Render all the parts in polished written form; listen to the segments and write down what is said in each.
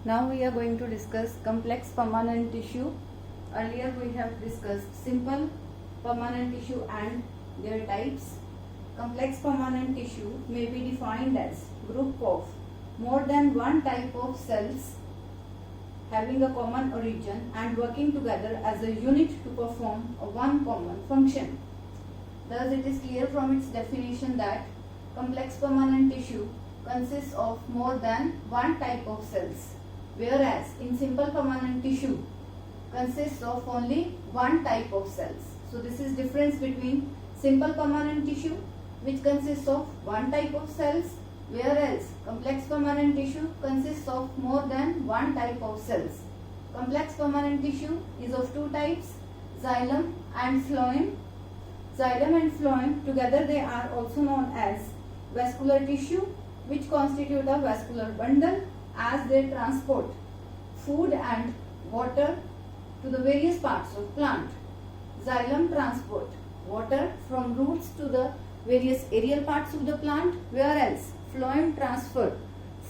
Now we are going to discuss complex permanent tissue. Earlier we have discussed simple permanent tissue and their types. Complex permanent tissue may be defined as group of more than one type of cells having a common origin and working together as a unit to perform one common function. Thus it is clear from its definition that complex permanent tissue consists of more than one type of cells, whereas in simple permanent tissue consists of only one type of cells. So this is difference between simple permanent tissue, which consists of one type of cells, whereas complex permanent tissue consists of more than one type of cells. Complex permanent tissue is of two types, xylem and phloem. Xylem and phloem together they are also known as vascular tissue, which constitute a vascular bundle as they transport food and water to the various parts of plant. Xylem transport water from roots to the various aerial parts of the plant, whereas phloem transfer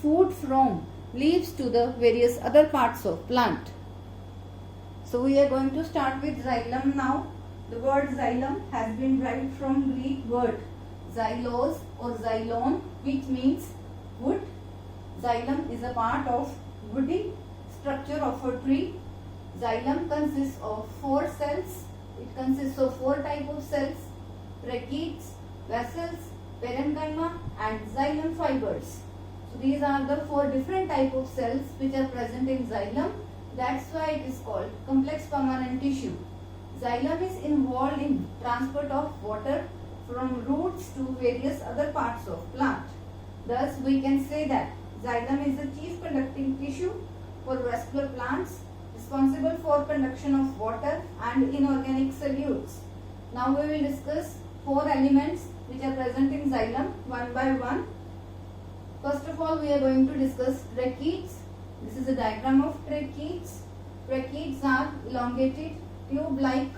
food from leaves to the various other parts of plant. So we are going to start with xylem now. The word xylem has been derived from Greek word xylose or xylon, which means wood. Xylem is a part of woody structure of a tree. Xylem consists of four cells. It consists of four types of cells: tracheids, vessels, parenchyma and xylem fibers. So these are the four different types of cells which are present in xylem. That's why it is called complex permanent tissue. Xylem is involved in transport of water from roots to various other parts of plant. Thus we can say that xylem is the chief conducting tissue for vascular plants, responsible for conduction of water and inorganic solutes. Now we will discuss four elements which are present in xylem one by one. First of all, we are going to discuss tracheids. This is a diagram of tracheids. Tracheids are elongated tube-like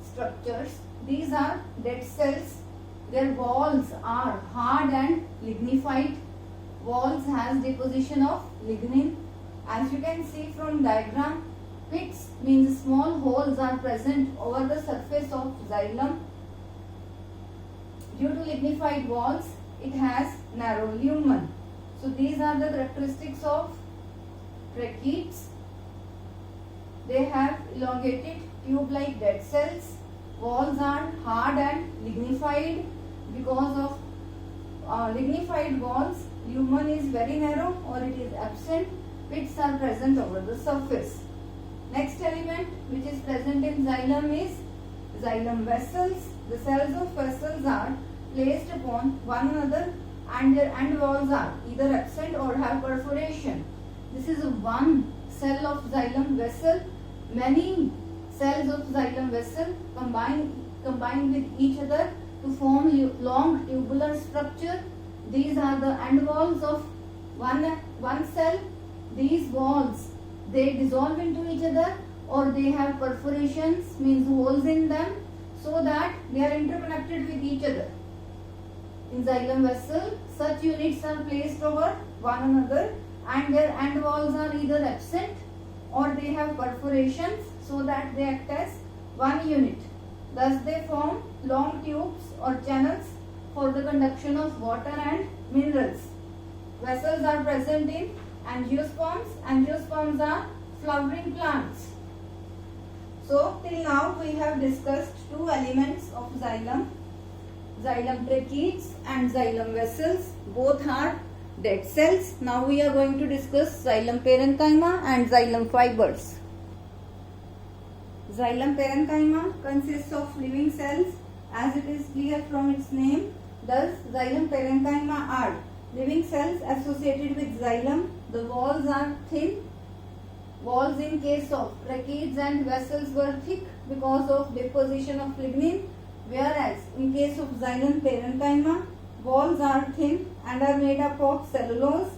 structures. These are dead cells. Their walls are hard and lignified. Walls has deposition of lignin. As you can see from diagram, pits means small holes are present over the surface of xylem. Due to lignified walls, it has narrow lumen. So these are the characteristics of tracheids. They have elongated tube-like dead cells. Walls are hard and lignified. Because of lignified walls, lumen is very narrow or it is absent. Pits are present over the surface. Next element which is present in xylem is xylem vessels. The cells of vessels are placed upon one another and their end walls are either absent or have perforation. This is one cell of xylem vessel. Many cells of xylem vessel combine with each other to form long tubular structure. These are the end walls of one cell. These walls, they dissolve into each other or they have perforations, means holes in them, so that they are interconnected with each other. In xylem vessel, such units are placed over one another and their end walls are either absent or they have perforations so that they act as one unit. Thus they form long tubes or channels for the conduction of water and minerals. Vessels are present in angiosperms. Angiosperms are flowering plants. So till now we have discussed two elements of xylem. Xylem tracheids and xylem vessels. Both are dead cells. Now we are going to discuss xylem parenchyma and xylem fibers. Xylem parenchyma consists of living cells, as it is clear from its name. Thus xylem parenchyma are living cells associated with xylem. The walls are thin. Walls in case of tracheids and vessels were thick because of deposition of lignin, whereas in case of xylem parenchyma, walls are thin and are made up of cellulose.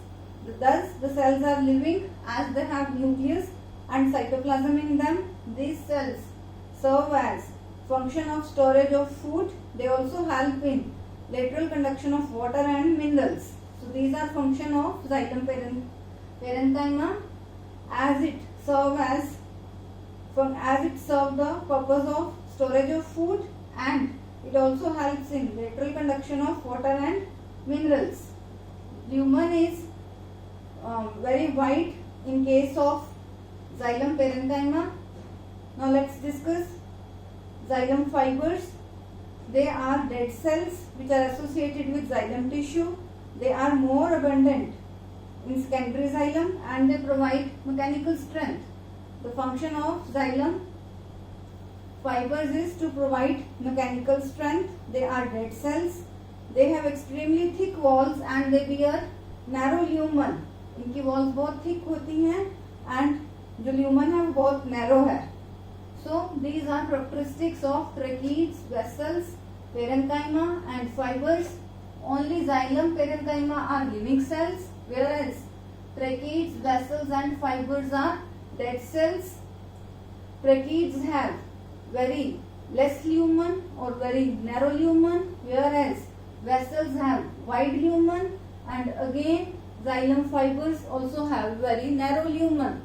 Thus the cells are living as they have nucleus and cytoplasm in them. These cells serve as function of storage of food. They also help in lateral conduction of water and minerals. So these are function of xylem parenchyma as it serve the purpose of storage of food, and it also helps in lateral conduction of water and minerals. Lumen is very wide in case of xylem parenchyma. Now let's discuss xylem fibers. They are dead cells which are associated with xylem tissue. They are more abundant in secondary xylem and they provide mechanical strength. The function of xylem fibers is to provide mechanical strength. They are dead cells. They have extremely thick walls and they bear narrow lumen. इनकी walls बहुत thick होती हैं and जो lumen है वो बहुत narrow है. So these are characteristics of tracheids, vessels, parenchyma and fibers. Only xylem parenchyma are living cells, whereas tracheids, vessels and fibers are dead cells. Tracheids have very less lumen or very narrow lumen, whereas vessels have wide lumen, and again xylem fibers also have very narrow lumen.